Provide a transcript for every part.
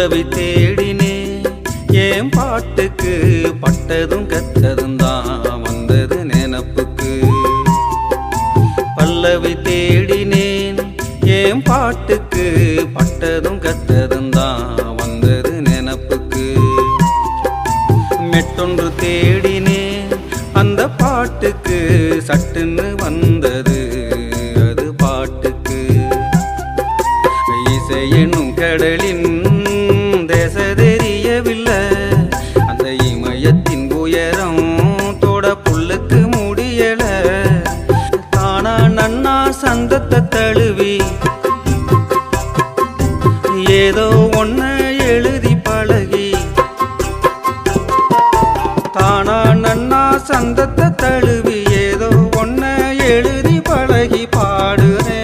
பல்லவி தேடினே ஏன் பாட்டுக்கு பட்டதும் கத்ததும் தான் வந்தது நினப்புக்கு. பல்லவி தேடினேன் ஏன் பாட்டுக்கு பட்டதும் கத்ததும் தான் வந்தது நினப்புக்கு. மெட்டொன்று தேடினேன் அந்த பாட்டுக்கு சட்டுன்னு வந்தது அது பாட்டுக்கு. இசை என்னும் கடலின் தேச தெரியவில்லை, அந்த இமயத்தின் உயரம் தொட புல்லுக்கு முடியல. தானா நன்னா சந்தத்தை தழுவி ஏதோ ஒன்ன எழுதி பழகி, தானா நன்னா சந்தத்தை தழுவி ஏதோ ஒன்ன எழுதி பழகி பாடுறேன்.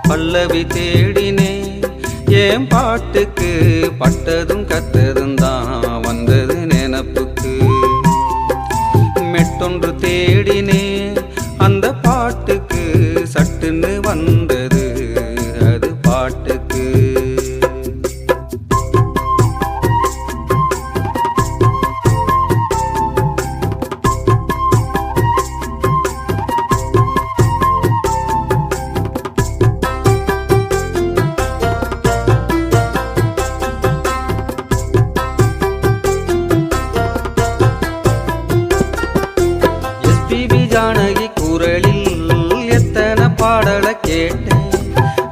பல்லவி தேடினே ஏன் பாட்டுக்கு பட்டதும் கத்ததும் தான் வந்தது நினப்புக்கு. மெட்டொன்று தேடினே அந்த பாட்டுக்கு சட்டுன்னு வந்தது அது பாட்டுக்கு. ஜானகி குரலில் எத்தனை பாடலை கேட்டேன்,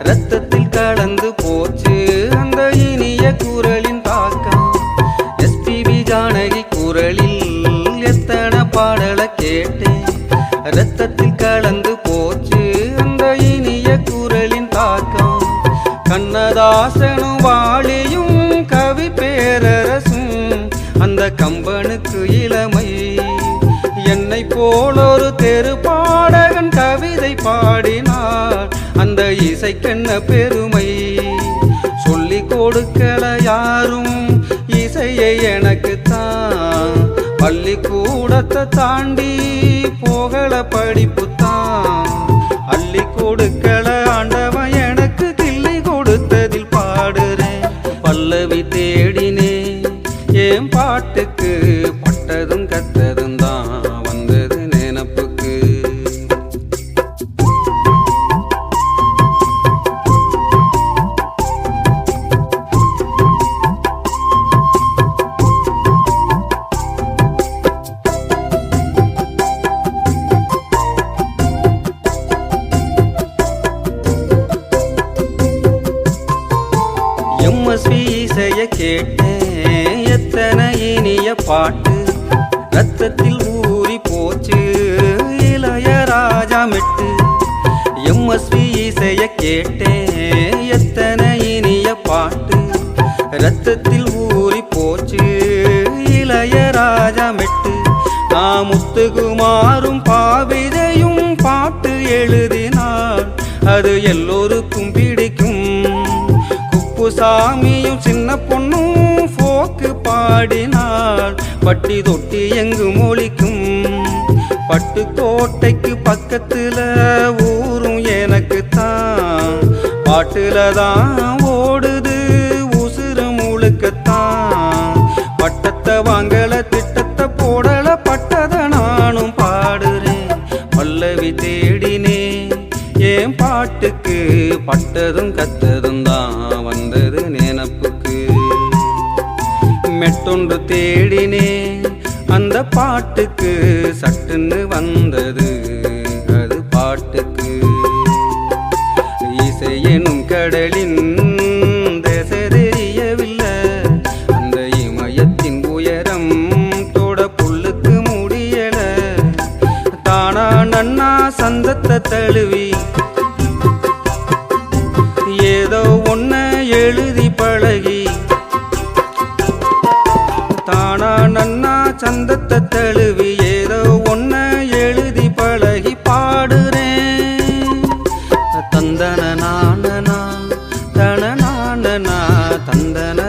ரத்தத்தில் கலந்து போச்சு அந்த இனிய குரலின் தாக்கம். எஸ்பிபி ஜானகி குரலில் எத்தனை பாடலை கேட்டேன், ரத்தத்தில் கலந்து போச்சு அந்த இனிய குரலின் தாக்கம். கண்ணதாசனும் வாலியும் கவி பேரரசும் அந்த கம்பனுக்கு இளமை, என்னை போல் ஒரு தெரு பாடகன் கவிதை பாடினார் அந்த இசைக்கென்ன பெருமை. சொல்லிக் கொடுக்கல யாரும் இசையை எனக்குத்தான், பள்ளிக்கூடத்தை தாண்டி போகல படிப்புத்தான். அள்ளி கொடுக்கல ஆண்டவன் எனக்கு கிள்ளி கொடுத்ததில் பாடுறேன். பல்லவி தேடினே ஏன் பாட்டுக்கு பட்டதும் கத்ததும் தான் வந்தது நினப்புக்கு. எம்எஸ்வி இசைய கேட்டேன் எத்தனை இனிய பாட்டு, ரத்தத்தில் ஊறி போச்சு இளையராஜா மெட்டு. எம்எஸ்வி இசைய கேட்டேன் எத்தனை இனிய பாட்டு, ரத்தத்தில் ஊறி போச்சு இளையராஜா மெட்டு. நான் முத்துக்குமாரும் பாவிதையும் பாட்டு எழுதினார் அது எல்லோருக்கும் பிடிக்கும். குப்புசாமியும் சின்ன பொண்ணும் போக்கு பாடினாள் பட்டி தொட்டி எங்கு மொழிக்கும். பட்டுக்கோட்டைக்கு பக்கத்துல ஊரும் எனக்குத்தான், பாட்டுல தான் ஓடுது உசுறு முழுக்கத்தான். பட்டத்தை வாங்கல திட்டத்தை போடல பட்டதை நானும் பாடுறேன். பல்லவி தேடினே ஏன் பாட்டுக்கு பட்டதும் கத்ததும் தான் வந்தது நினப்புக்கு. மெட்டொன்று தேடினே அந்த பாட்டுக்கு சட்டுன்னு வந்தது அது பாட்டுக்கு. இசை எனும் கடலின் தேச தெரியவில்லை, அந்த இமயத்தின் உயரம் தொட புல்லுக்கு முடியல. தானா நன்னா சந்தத்தை தழுவி ஏதோ ஒன்ன எழுதி பழகி, தானா நன்னா சந்தத்தை தழுவி ஏதோ ஒன்ன எழுதி பழகி பாடுறேன். தந்தன நானனா தன நானனா தந்தன